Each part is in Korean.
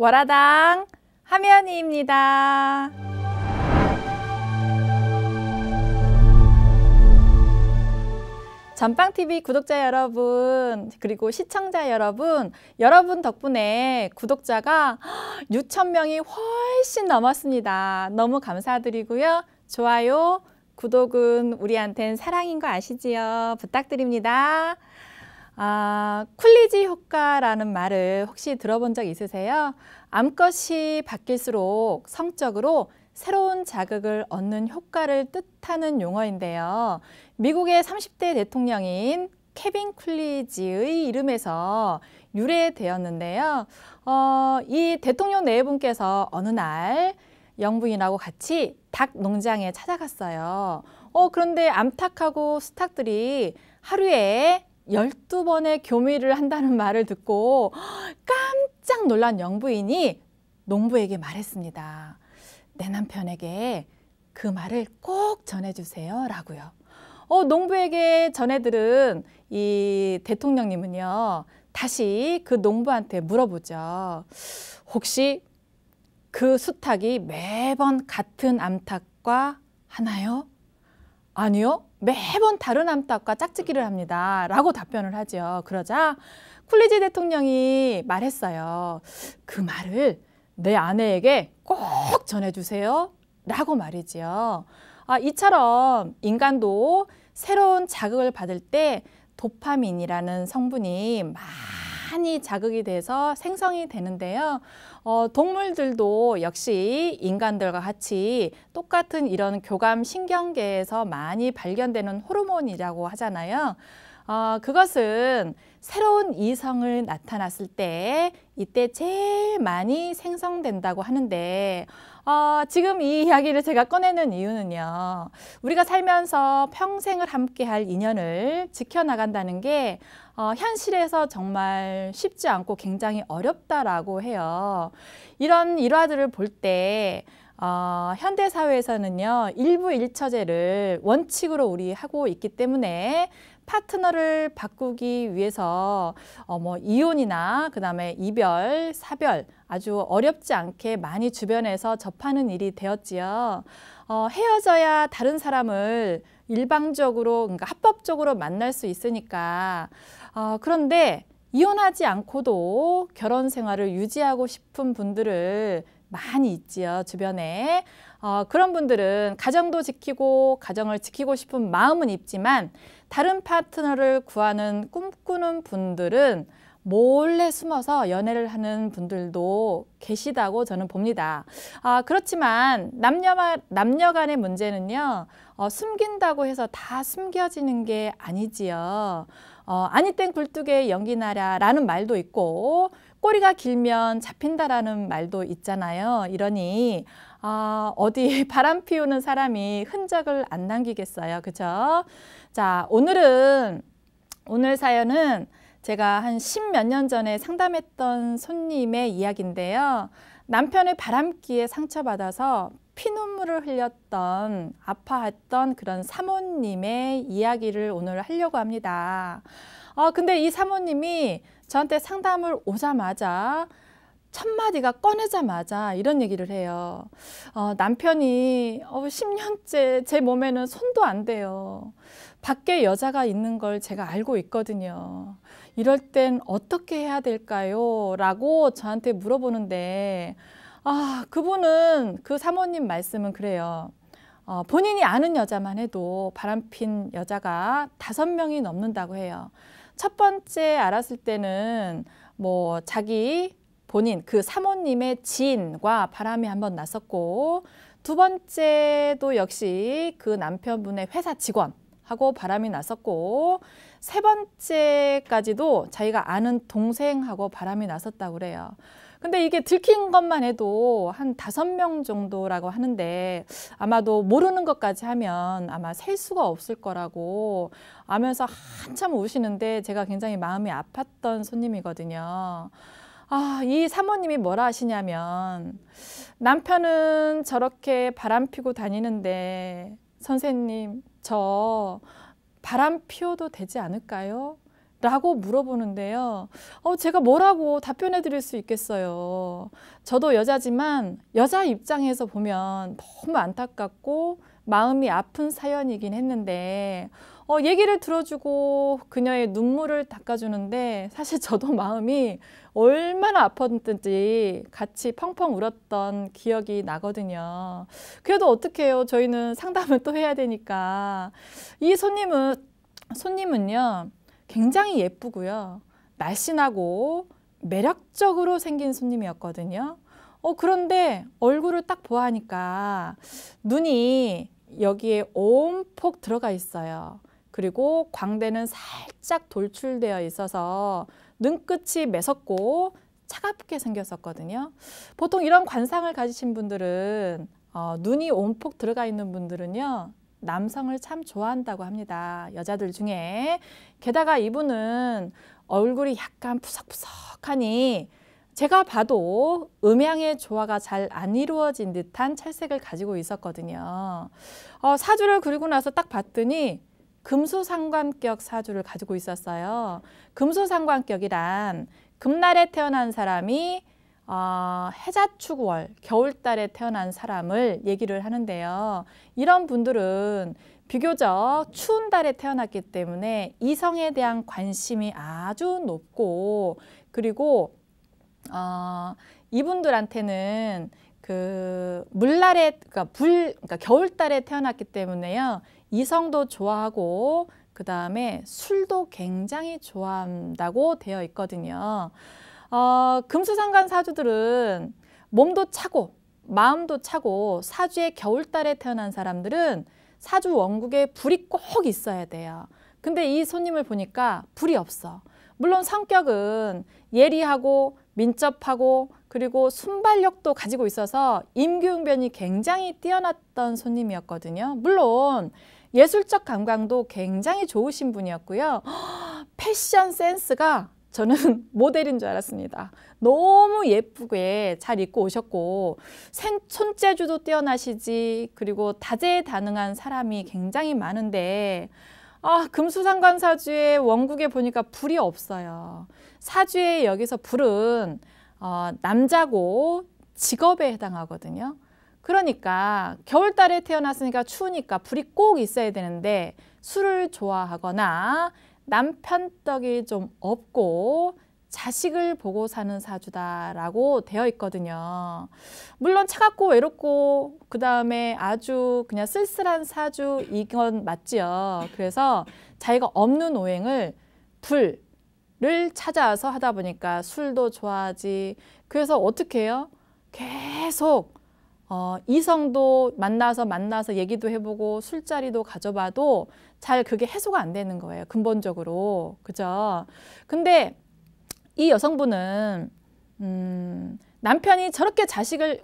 월화당 하면이입니다. 전빵TV 구독자 여러분, 그리고 시청자 여러분, 여러분 덕분에 구독자가 6,000명이 훨씬 넘었습니다. 너무 감사드리고요. 좋아요, 구독은 우리한텐 사랑인 거 아시지요? 부탁드립니다. 쿨리지 효과라는 말을 혹시 들어본 적 있으세요? 암컷이 바뀔수록 성적으로 새로운 자극을 얻는 효과를 뜻하는 용어인데요. 미국의 30대 대통령인 케빈 쿨리지의 이름에서 유래되었는데요. 이 대통령 내분께서 어느 날 영부인하고 같이 닭 농장에 찾아갔어요. 그런데 암탉하고 수탉들이 하루에 12번의 교미를 한다는 말을 듣고 깜짝 놀란 영부인이 농부에게 말했습니다. 내 남편에게 그 말을 꼭 전해주세요 라고요. 농부에게 전해들은 이 대통령님은요, 다시 그 농부한테 물어보죠. 혹시 그 수탉이 매번 같은 암탉과 하나요? 아니요, 매번 다른 암탉과 짝짓기를 합니다 라고 답변을 하죠. 그러자 쿨리지 대통령이 말했어요. 그 말을 내 아내에게 꼭 전해주세요 라고 말이지요. 이처럼 인간도 새로운 자극을 받을 때 도파민이라는 성분이 많이 자극이 돼서 생성이 되는데요. 동물들도 역시 인간들과 같이 똑같은 이런 교감 신경계에서 많이 발견되는 호르몬이라고 하잖아요. 그것은 새로운 이성을 나타났을 때 이때 제일 많이 생성된다고 하는데 지금 이 이야기를 제가 꺼내는 이유는요. 우리가 살면서 평생을 함께 할 인연을 지켜나간다는 게 현실에서 정말 쉽지 않고 굉장히 어렵다라고 해요. 이런 일화들을 볼 때 현대사회에서는요. 일부일처제를 원칙으로 우리 하고 있기 때문에 파트너를 바꾸기 위해서 이혼이나 그다음에 이별, 사별 아주 어렵지 않게 많이 주변에서 접하는 일이 되었지요. 헤어져야 다른 사람을 일방적으로, 그러니까 합법적으로 만날 수 있으니까. 그런데 이혼하지 않고도 결혼 생활을 유지하고 싶은 분들을 많이 있지요, 주변에. 그런 분들은 가정도 지키고 가정을 지키고 싶은 마음은 있지만 다른 파트너를 구하는 꿈꾸는 분들은 몰래 숨어서 연애를 하는 분들도 계시다고 저는 봅니다. 그렇지만 남녀 간의 문제는요, 숨긴다고 해서 다 숨겨지는 게 아니지요. 아니 땐 굴뚝에 연기 나랴 라는 말도 있고 꼬리가 길면 잡힌다라는 말도 있잖아요. 이러니 어디 바람 피우는 사람이 흔적을 안 남기겠어요. 그죠? 자, 오늘 사연은 제가 한 10몇 년 전에 상담했던 손님의 이야기인데요. 남편의 바람기에 상처받아서 피눈물을 흘렸던, 아파했던 그런 사모님의 이야기를 오늘 하려고 합니다. 근데 이 사모님이 저한테 상담을 오자마자 첫 마디가 꺼내자마자 이런 얘기를 해요. 남편이 10년째 제 몸에는 손도 안 대요. 밖에 여자가 있는 걸 제가 알고 있거든요. 이럴 땐 어떻게 해야 될까요? 라고 저한테 물어보는데 그분은, 그 사모님 말씀은 그래요. 본인이 아는 여자만 해도 바람핀 여자가 5명이 넘는다고 해요. 첫 번째 알았을 때는 본인, 그 사모님의 지인과 바람이 한번 났었고, 두 번째도 역시 그 남편분의 회사 직원하고 바람이 났었고, 세 번째까지도 자기가 아는 동생하고 바람이 났었다고 그래요. 근데 이게 들킨 것만 해도 한 5명 정도라고 하는데 아마도 모르는 것까지 하면 아마 셀 수가 없을 거라고 하면서 한참 우시는데 제가 굉장히 마음이 아팠던 손님이거든요. 이 사모님이 뭐라 하시냐면, 남편은 저렇게 바람 피고 다니는데 선생님, 저 바람 피워도 되지 않을까요? 라고 물어보는데요. 제가 뭐라고 답변해 드릴 수 있겠어요. 저도 여자지만 여자 입장에서 보면 너무 안타깝고 마음이 아픈 사연이긴 했는데 얘기를 들어주고 그녀의 눈물을 닦아주는데 사실 저도 마음이 얼마나 아팠는지 같이 펑펑 울었던 기억이 나거든요. 그래도 어떡해요. 저희는 상담을 또 해야 되니까. 이 손님은요. 굉장히 예쁘고요. 날씬하고 매력적으로 생긴 손님이었거든요. 그런데 얼굴을 딱 보아하니까 눈이 여기에 온폭 들어가 있어요. 그리고 광대는 살짝 돌출되어 있어서 눈끝이 매섭고 차갑게 생겼었거든요. 보통 이런 관상을 가지신 분들은 눈이 온폭 들어가 있는 분들은요. 남성을 참 좋아한다고 합니다. 여자들 중에. 게다가 이분은 얼굴이 약간 푸석푸석하니 제가 봐도 음양의 조화가 잘 안 이루어진 듯한 찰색을 가지고 있었거든요. 사주를 그리고 나서 딱 봤더니 금수상관격 사주를 가지고 있었어요. 금수상관격이란 금날에 태어난 사람이 해자축월, 겨울달에 태어난 사람을 얘기를 하는데요. 이런 분들은 비교적 추운 달에 태어났기 때문에 이성에 대한 관심이 아주 높고 그리고 이분들한테는 그 물날에 그러니까 겨울달에 태어났기 때문에요. 이성도 좋아하고 그 다음에 술도 굉장히 좋아한다고 되어 있거든요. 금수상관 사주들은 몸도 차고 마음도 차고 사주의 겨울달에 태어난 사람들은 사주 원국에 불이 꼭 있어야 돼요. 근데 이 손님을 보니까 불이 없어. 물론 성격은 예리하고 민첩하고 그리고 순발력도 가지고 있어서 임기응변이 굉장히 뛰어났던 손님이었거든요. 물론 예술적 감각도 굉장히 좋으신 분이었고요. 패션 센스가 저는 모델인 줄 알았습니다. 너무 예쁘게 잘 입고 오셨고 손재주도 뛰어나시지 그리고 다재다능한 사람이 굉장히 많은데 금수상관 사주의 원국에 보니까 불이 없어요. 사주에 여기서 불은 남자고 직업에 해당하거든요. 그러니까 겨울달에 태어났으니까 추우니까 불이 꼭 있어야 되는데 술을 좋아하거나 남편 떡이 좀 없고 자식을 보고 사는 사주다라고 되어 있거든요. 물론 차갑고 외롭고 그 다음에 아주 그냥 쓸쓸한 사주 이건 맞지요. 그래서 자기가 없는 오행을 불을 찾아서 하다 보니까 술도 좋아하지. 그래서 어떻게 해요? 계속 이성도 만나서 얘기도 해보고 술자리도 가져봐도 잘 그게 해소가 안 되는 거예요. 근본적으로. 그죠? 근데 이 여성분은 남편이 저렇게 자식을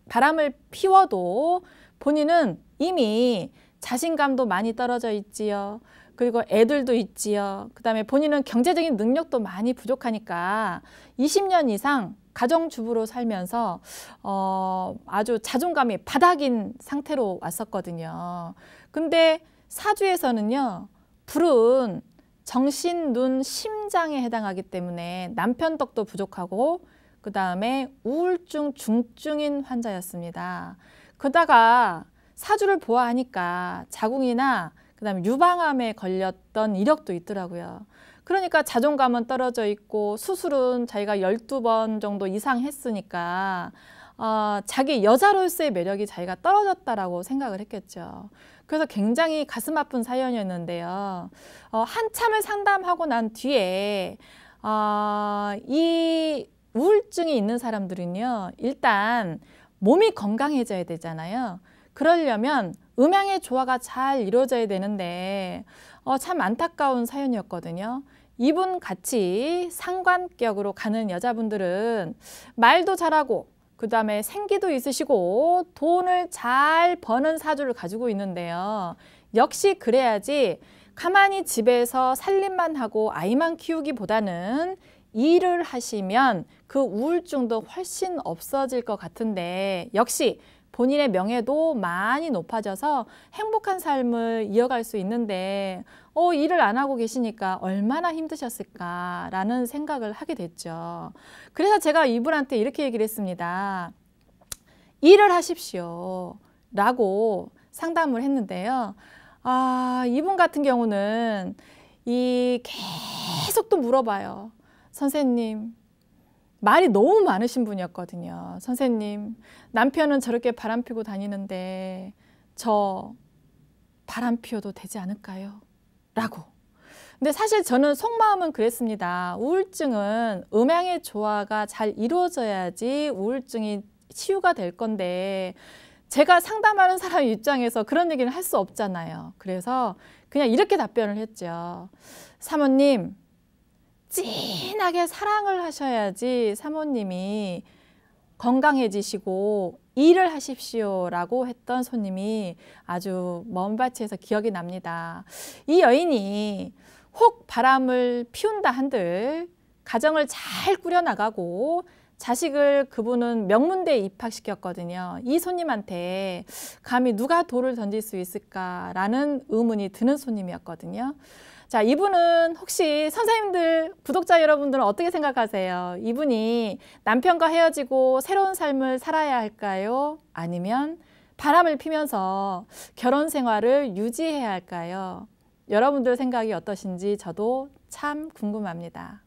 바람을 피워도 본인은 이미 자신감도 많이 떨어져 있지요. 그리고 애들도 있지요. 그 다음에 본인은 경제적인 능력도 많이 부족하니까 20년 이상 가정주부로 살면서 아주 자존감이 바닥인 상태로 왔었거든요. 근데 사주에서는요. 불은 정신, 눈, 심장에 해당하기 때문에 남편 덕도 부족하고 그 다음에 우울증 중증인 환자였습니다. 그러다가 사주를 보아하니까 자궁이나 그 다음에 유방암에 걸렸던 이력도 있더라고요. 그러니까 자존감은 떨어져 있고 수술은 자기가 12번 정도 이상 했으니까 자기 여자로서의 매력이 자기가 떨어졌다라고 생각을 했겠죠. 그래서 굉장히 가슴 아픈 사연이었는데요. 한참을 상담하고 난 뒤에 이 우울증이 있는 사람들은요. 일단 몸이 건강해져야 되잖아요. 그러려면 음양의 조화가 잘 이루어져야 되는데 참 안타까운 사연이었거든요. 이분 같이 상관격으로 가는 여자분들은 말도 잘하고 그 다음에 생기도 있으시고 돈을 잘 버는 사주를 가지고 있는데요. 역시 그래야지 가만히 집에서 살림만 하고 아이만 키우기보다는 일을 하시면 그 우울증도 훨씬 없어질 것 같은데 역시 본인의 명예도 많이 높아져서 행복한 삶을 이어갈 수 있는데 일을 안 하고 계시니까 얼마나 힘드셨을까라는 생각을 하게 됐죠. 그래서 제가 이분한테 이렇게 얘기를 했습니다. 일을 하십시오 라고 상담을 했는데요. 이분 같은 경우는 계속 또 물어봐요. 선생님, 말이 너무 많으신 분이었거든요. 선생님, 남편은 저렇게 바람 피고 다니는데 저 바람 피워도 되지 않을까요? 라고. 근데 사실 저는 속마음은 그랬습니다. 우울증은 음양의 조화가 잘 이루어져야지 우울증이 치유가 될 건데 제가 상담하는 사람 입장에서 그런 얘기는 할 수 없잖아요. 그래서 그냥 이렇게 답변을 했죠. 사모님, 진하게 사랑을 하셔야지 사모님이 건강해지시고 일을 하십시오 라고 했던 손님이 아주 먼 밭에서 기억이 납니다. 이 여인이 혹 바람을 피운다 한들 가정을 잘 꾸려나가고 자식을 그분은 명문대에 입학시켰거든요. 이 손님한테 감히 누가 돌을 던질 수 있을까라는 의문이 드는 손님이었거든요. 자, 이분은 혹시 선생님들, 구독자 여러분들은 어떻게 생각하세요? 이분이 남편과 헤어지고 새로운 삶을 살아야 할까요? 아니면 바람을 피면서 결혼 생활을 유지해야 할까요? 여러분들 생각이 어떠신지 저도 참 궁금합니다.